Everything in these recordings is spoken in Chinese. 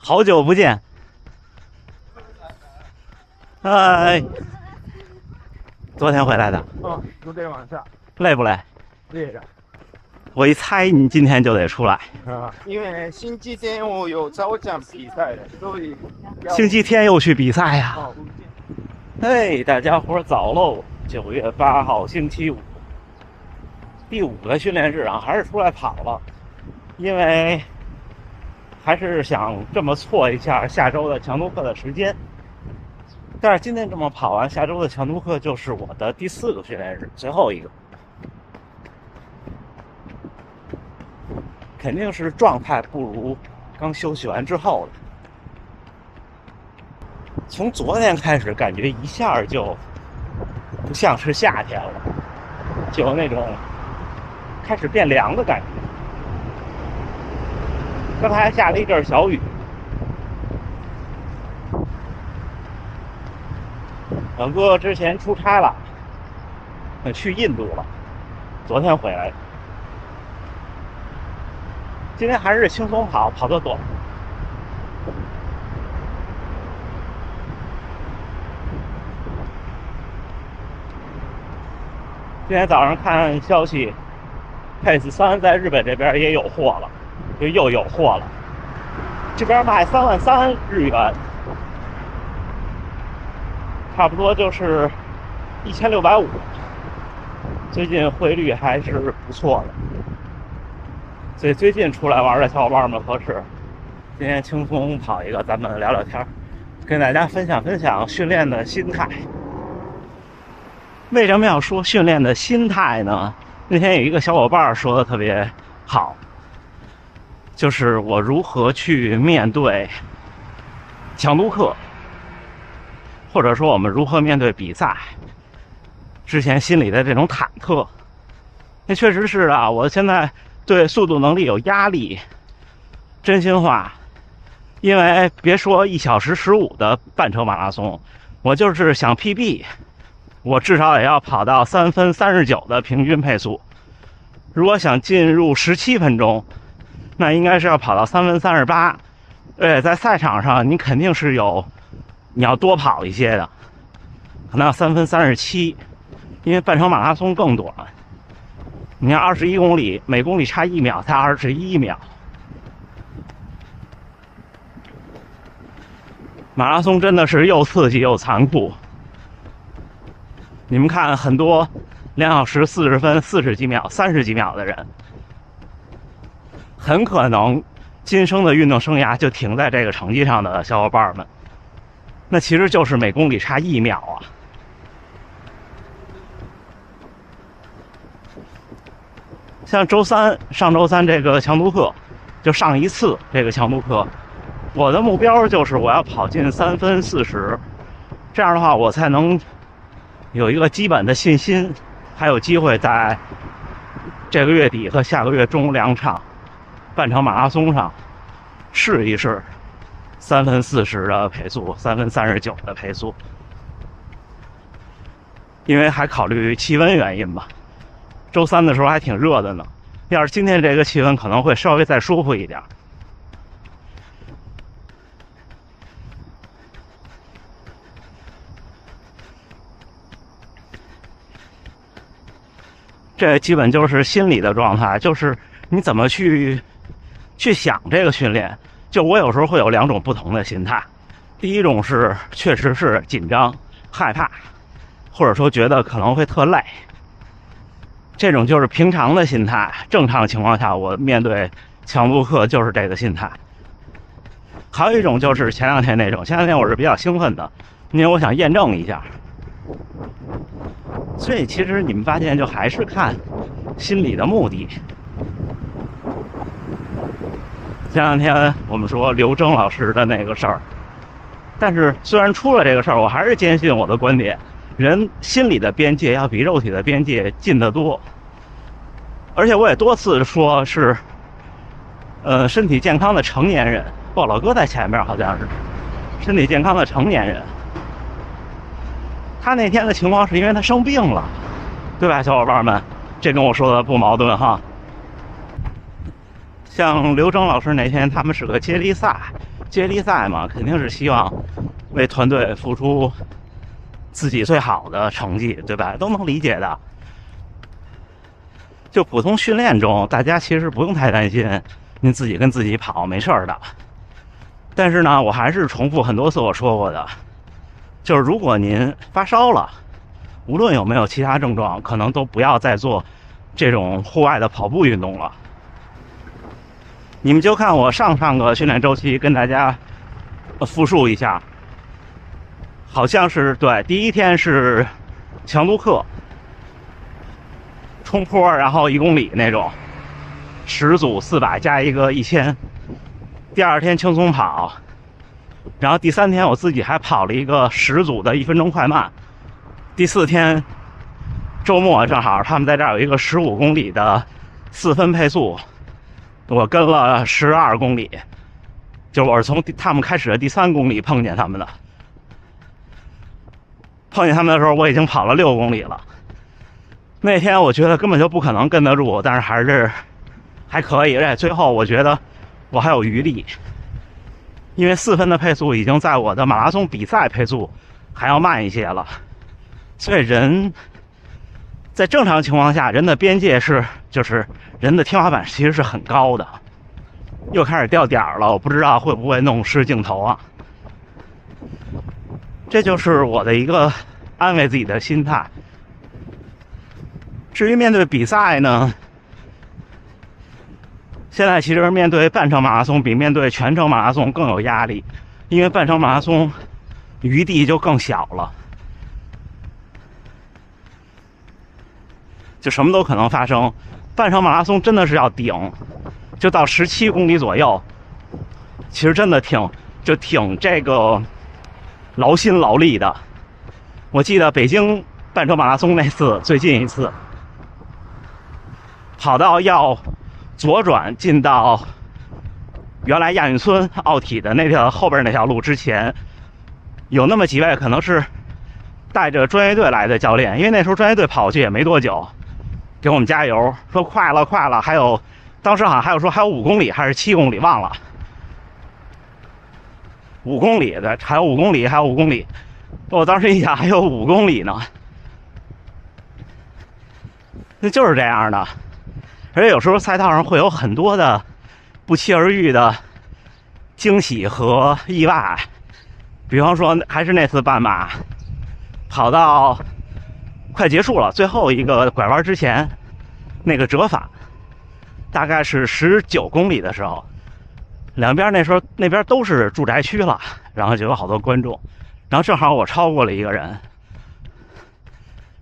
好久不见。哎，昨天回来的。昨天晚上。累不累？累的。我一猜你今天就得出来。因为星期天我有抽奖比赛的，所以。星期天又去比赛呀？嘿，大家伙早喽！9月8号星期五，第5个训练日啊，还是出来跑了，因为还是想这么错一下下周的强度课的时间。但是今天这么跑完，下周的强度课就是我的第4个训练日，最后一个，肯定是状态不如刚休息完之后的。从昨天开始，感觉一下就不像是夏天了，就有那种开始变凉的感觉。刚才还下了一阵小雨。老哥之前出差了，去印度了，昨天回来。今天还是轻松跑，跑得短。今天早上看消息 ，Pace 3在日本这边也有货了，就又有货了。这边卖33000日元，差不多就是1650。最近汇率还是不错的，所以最近出来玩的小伙伴们合适。今天轻松跑一个，咱们聊聊天，跟大家分享分享训练的心态。为什么要说训练的心态呢？那天有一个小伙伴说的特别好，就是我如何去面对强度课，或者说我们如何面对比赛之前心里的这种忐忑。那确实是啊，我现在对速度能力有压力，真心话。因为别说1小时15的半程马拉松，我就是想 PB， 我至少也要跑到3分39的平均配速。如果想进入17分钟，那应该是要跑到3分38。在赛场上你肯定是你要多跑一些的，可能要3分37，因为半程马拉松更短。你看21公里，每公里差1秒才21秒。马拉松真的是又刺激又残酷。你们看，很多2小时40分40几秒、30几秒的人，很可能今生的运动生涯就停在这个成绩上的小伙伴们，那其实就是每公里差1秒啊。像上周三这个强度课，就上一次这个强度课，我的目标就是我要跑进3分40，这样的话我才能有一个基本的信心，还有机会在这个月底和下个月中2场半程马拉松上试一试3分40的配速，3分39的配速。因为还考虑气温原因吧，周三的时候还挺热的呢，要是今天这个气温可能会稍微再舒服一点。这基本就是心理的状态，就是你怎么去想这个训练。就我有时候会有2种不同的心态，第一种是确实是紧张害怕，或者说觉得可能会特累，这种就是平常的心态。正常情况下我面对强度课就是这个心态。还有一种就是前2天那种，前2天我是比较兴奋的，因为我想验证一下。所以其实你们发现，就还是看心理的目的。前2天我们说刘铮老师的那个事儿，但是虽然出了这个事儿，我还是坚信我的观点：人心理的边界要比肉体的边界近得多。而且我也多次说是，身体健康的成年人，老哥在前面好像是身体健康的成年人。他那天的情况是因为他生病了，对吧，小伙伴们？这跟我说的不矛盾哈。像刘铮老师那天他们是个接力赛，接力赛嘛，肯定是希望为团队付出自己最好的成绩，对吧？都能理解的。就普通训练中，大家其实不用太担心，您自己跟自己跑没事儿的。但是呢，我还是重复很多次我说过的，就是如果您发烧了，无论有没有其他症状，可能都不要再做这种户外的跑步运动了。你们就看我上个训练周期跟大家复述一下，好像是对，第一天是强度课，冲坡，然后1公里那种，10组400加一个1000。第二天轻松跑，然后第3天我自己还跑了一个10组的1分钟快慢。第4天周末正好他们在这儿有一个15公里的4分配速，我跟了12公里，就是我是从他们开始的第3公里碰见他们的。碰见他们的时候，我已经跑了6公里了。那天我觉得根本就不可能跟得住，但是还可以。而且最后我觉得我还有余力，因为4分的配速已经在我的马拉松比赛配速还要慢一些了。所以人在正常情况下，人的边界就是人的天花板其实是很高的。又开始掉点儿了，我不知道会不会弄失镜头啊。这就是我的一个安慰自己的心态。至于面对比赛呢，现在其实面对半程马拉松比面对全程马拉松更有压力，因为半程马拉松余地就更小了，就什么都可能发生。半程马拉松真的是要顶，就到17公里左右，其实真的挺这个劳心劳力的。我记得北京半程马拉松那次，最近一次跑到要左转进到原来亚运村奥体的那条后边那条路之前，有那么几位可能是带着专业队来的教练，因为那时候专业队跑去也没多久，给我们加油，说快了，还有当时好像还有说还有5公里还是7公里忘了，5公里的还有5公里，我当时一想还有5公里呢，那就是这样的。而且有时候赛道上会有很多的不期而遇的惊喜和意外，比方说还是那次半马，跑到快结束了，最后一个拐弯之前，那个折返，大概是19公里的时候，两边那边都是住宅区了，然后就有好多观众，然后正好我超过了一个人，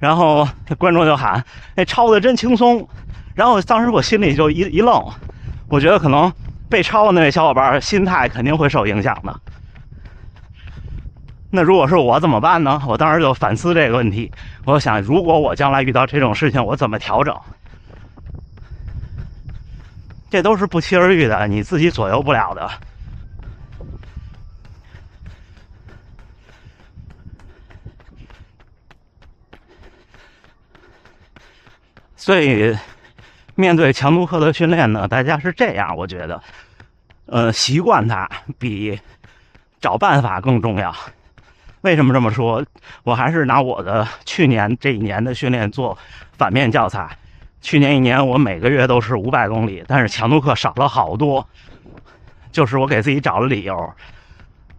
然后观众就喊：“哎，超的真轻松！”然后当时我心里就一愣，我觉得可能被超的那位小伙伴心态肯定会受影响的。那如果是我怎么办呢？我当时就反思这个问题，我想如果我将来遇到这种事情，我怎么调整？这都是不期而遇的，你自己左右不了的。所以面对强度课的训练呢，大家是这样，我觉得，习惯它比找办法更重要。为什么这么说？我还是拿我的去年这1年的训练做反面教材。去年1年我每个月都是500公里，但是强度课少了好多。就是我给自己找了理由，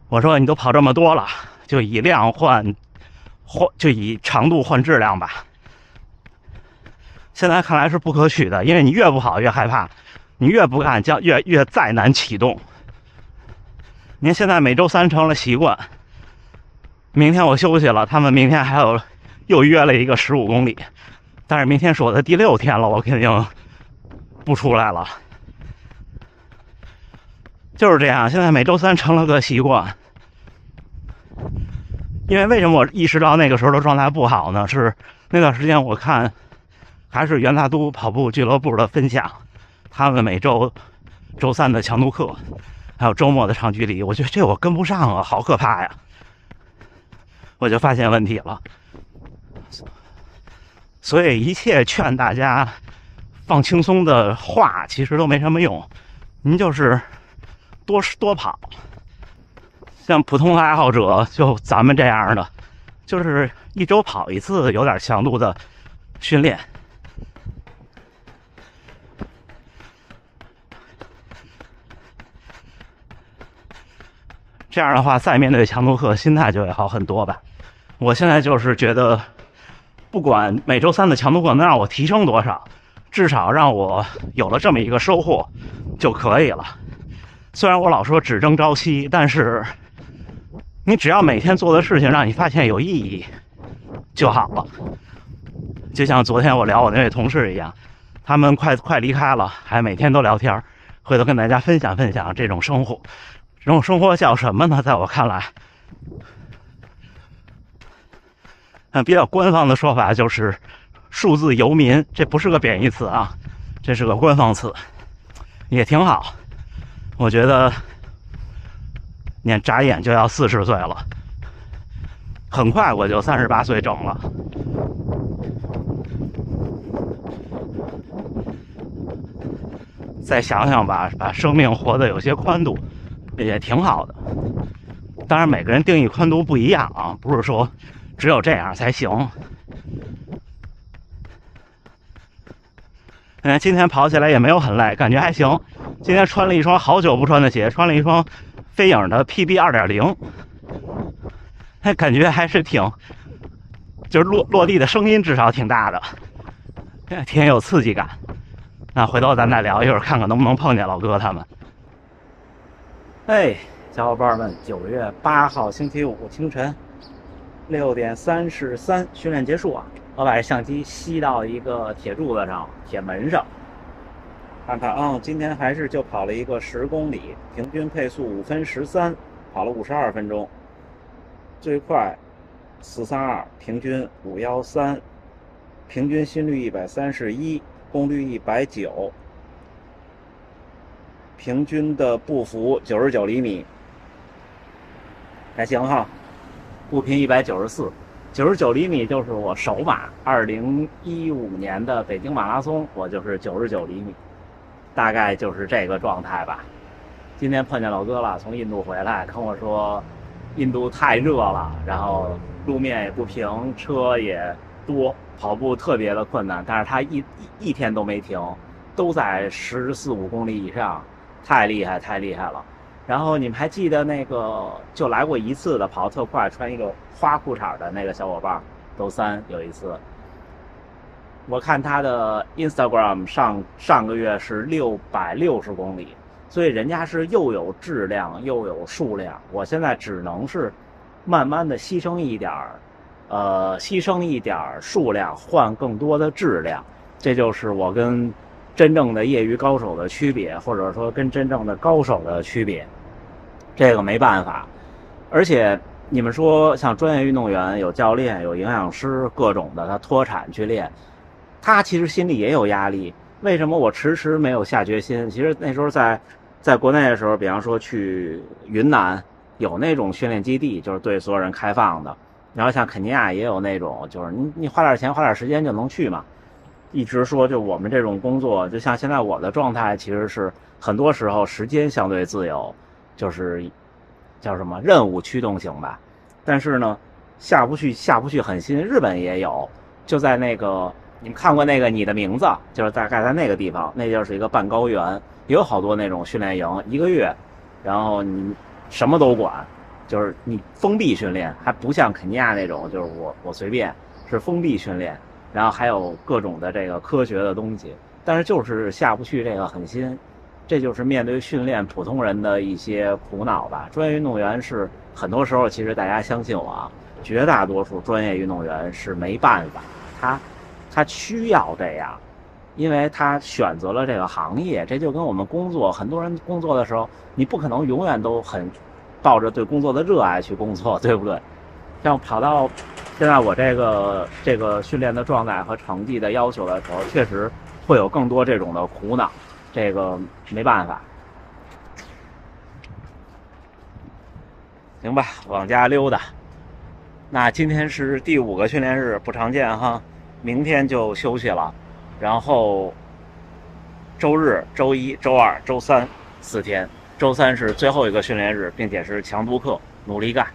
我说你都跑这么多了，就以量就以长度换质量吧。现在看来是不可取的，因为你越不跑越害怕，你越不干将越再难启动。您现在每周3成了习惯，明天我休息了，他们明天又约了一个15公里，但是明天是我的第6天了，我肯定不出来了。就是这样，现在每周3成了个习惯。因为什么我意识到那个时候的状态不好呢？是那段时间我看还是元大都跑步俱乐部的分享，他们每周3的强度课，还有周末的长距离，我觉得这我跟不上啊，好可怕呀！我就发现问题了。所以一切劝大家放轻松的话，其实都没什么用。您就是多跑，像普通的爱好者，就咱们这样的，就是一周跑一次，有点强度的训练。这样的话，再面对强度课，心态就会好很多吧。我现在就是觉得，不管每周3的强度课能让我提升多少，至少让我有了这么一个收获就可以了。虽然我老说只争朝夕，但是你只要每天做的事情让你发现有意义就好了。就像昨天我聊我那位同事一样，他们快离开了，还每天都聊天，回头跟大家分享分享这种生活。这种生活叫什么呢？在我看来，比较官方的说法就是数字游民，这不是个贬义词啊，这是个官方词，也挺好。我觉得你眨眼就要40岁了，很快我就38岁整了。再想想吧，把生命活得有些宽度也挺好的。当然每个人定义宽度不一样啊，不是说只有这样才行。今天跑起来也没有很累，感觉还行。今天穿了一双好久不穿的鞋，穿了一双飞影的 PB 2.0，感觉还是就是落地的声音至少挺大的，挺有刺激感。那回头咱再聊一会儿，看看能不能碰见老哥他们。哎，小伙伴们，9月8号星期五清晨6点33训练结束啊！我把这相机吸到一个铁柱子上、铁门上，看看啊，今天还是就跑了一个10公里，平均配速5分13，跑了52分钟，最快432，平均513，平均心率131，功率190，平均的步幅99厘米，还行哈。步频194，99厘米就是我首马，2015年的北京马拉松，我就是99厘米，大概就是这个状态吧。今天碰见老哥了，从印度回来，跟我说印度太热了，然后路面也不平，车也多，跑步特别的困难，但是他一天都没停，都在14、15公里以上，太厉害了。然后你们还记得那个就来过一次的跑特快穿一个花裤衩的那个小伙伴周三，有一次我看他的 Instagram 上个月是660公里，所以人家是又有质量又有数量。我现在只能是慢慢的牺牲一点数量，换更多的质量。这就是我跟真正的业余高手的区别，或者说跟真正的高手的区别。这个没办法。而且你们说像专业运动员有教练有营养师各种的，他脱产去练，他其实心里也有压力。为什么我迟迟没有下决心？其实那时候在国内的时候，比方说去云南有那种训练基地，就是对所有人开放的，然后像肯尼亚也有那种，就是你花点钱花点时间就能去嘛。一直说就我们这种工作，就像现在我的状态，其实是很多时候时间相对自由，就是叫什么任务驱动型吧。但是呢，下不去狠心。日本也有，就在那个你们看过那个你的名字，就是大概在那个地方，那就是一个半高原，也有好多那种训练营，1个月，然后你什么都管，就是你封闭训练，还不像肯尼亚那种，就是我随便，是封闭训练。然后还有各种的这个科学的东西，但是就是下不去这个狠心，这就是面对训练普通人的一些苦恼吧。专业运动员是很多时候，其实大家相信我啊，绝大多数专业运动员是没办法，他需要这样，因为他选择了这个行业。这就跟我们工作，很多人工作的时候，你不可能永远都很抱着对工作的热爱去工作，对不对？像跑到现在我这个训练的状态和成绩的要求的时候，确实会有更多这种的苦恼，这个没办法。行吧，往家溜达。那今天是第5个训练日，不常见哈，明天就休息了，然后周日、周一、周二、周三4天，周三是最后一个训练日，并且是强度课。努力干，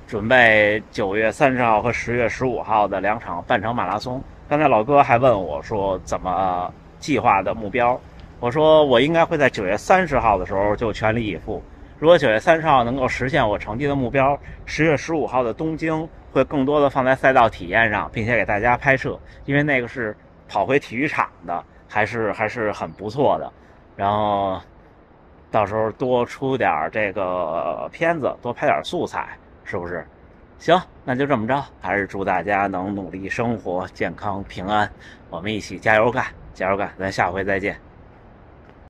准备9月30号和10月15号的2场半程马拉松。刚才老哥还问我说怎么计划的目标，我说我应该会在9月30号的时候就全力以赴。如果9月30号能够实现我成绩的目标，10月15号的东京会更多的放在赛道体验上，并且给大家拍摄，因为那个是跑回体育场的，还是很不错的。然后到时候多出点这个片子，多拍点素材，是不是？行，那就这么着，还是祝大家能努力生活，健康平安，我们一起加油干，加油干，咱下回再见。